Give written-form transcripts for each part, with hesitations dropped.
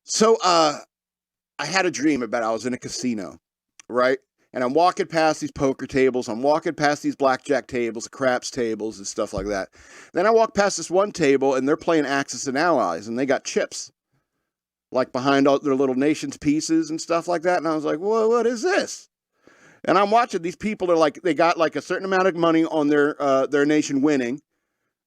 So, I had a dream about I was in a casino, right? And I'm walking past these poker tables. I'm walking past these blackjack tables, craps tables, and stuff like that. Then I walk past this one table, and they're playing Axis and Allies, and they got chips, like behind all their little nation's pieces and stuff like that. And I was like, "Whoa, what is this?" And I'm watching these people are like, they got like a certain amount of money on their nation winning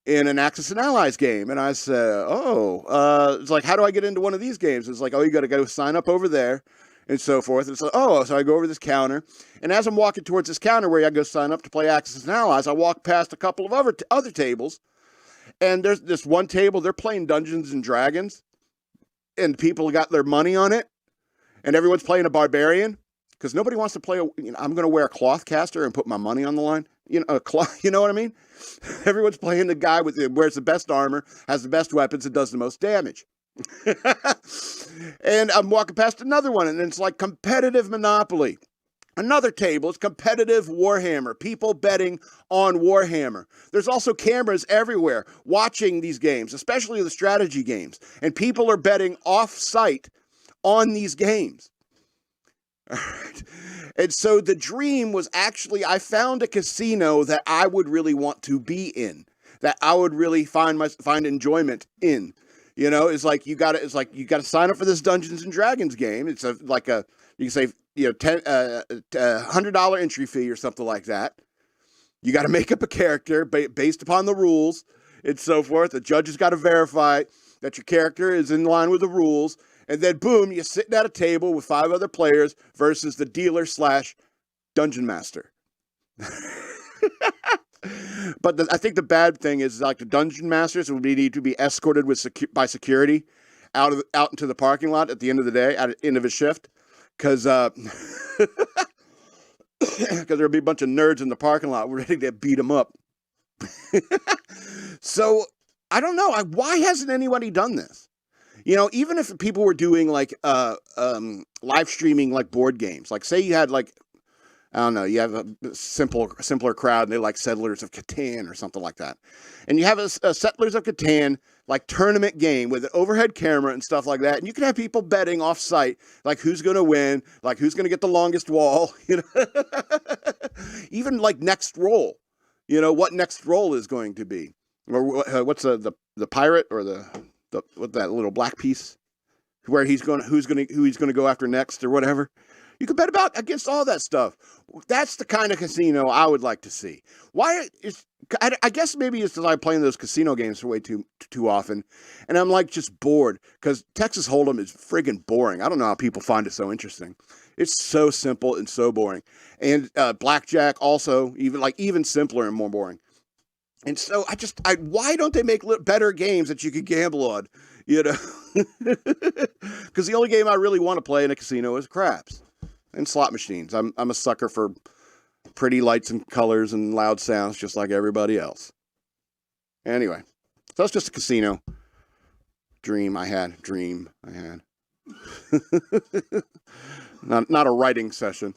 in an Axis and Allies game. And I said, it's like, how do I get into one of these games? It's like, oh, you got to go sign up over there and so forth. And it's like, oh, so I go over this counter. And as I'm walking towards this counter where I go sign up to play Axis and Allies, I walk past a couple of other tables. And there's this one table, they're playing Dungeons and Dragons. And people got their money on it. And everyone's playing a barbarian. Because nobody wants to play, I'm going to wear a cloth caster and put my money on the line. You know what I mean? Everyone's playing the guy wears the best armor, has the best weapons, and does the most damage. And I'm walking past another one, and it's like competitive Monopoly. Another table is competitive Warhammer, people betting on Warhammer. There's also cameras everywhere watching these games, especially the strategy games. And people are betting off-site on these games. All right. And so the dream was actually, I found a casino that I would really want to be in, that I would really find enjoyment in. It's like you got to sign up for this Dungeons and Dragons game. It's you can say $100 entry fee or something like that. You got to make up a character based upon the rules and so forth. The judge has got to verify that your character is in line with the rules. And then, boom, you're sitting at a table with 5 other players versus the dealer/dungeon master. But I think the bad thing is like the dungeon masters would need to be escorted by security out into the parking lot at the end of the day, at the end of his shift. Because there'll be a bunch of nerds in the parking lot ready to beat him up. So, I don't know. Why hasn't anybody done this? Even if people were doing like live streaming like board games, like say you had like, I don't know, you have a simpler crowd and they like Settlers of Catan or something like that. And you have a Settlers of Catan like tournament game with an overhead camera and stuff like that. And you can have people betting off site, like who's going to win, like who's going to get the longest wall, even like next roll, what next roll is going to be. Or what's the pirate or with that little black piece, where who's going to go after next or whatever. You could bet against all that stuff. That's the kind of casino I would like to see. I guess maybe it's because I'm playing those casino games for way too often, and I'm like just bored because Texas Hold'em is friggin' boring. I don't know how people find it so interesting. It's so simple and so boring, and blackjack also even simpler and more boring. And so why don't they make better games that you could gamble on, Because the only game I really want to play in a casino is craps and slot machines. I'm a sucker for pretty lights and colors and loud sounds, just like everybody else. Anyway, so that's just a casino dream I had. Not a writing session.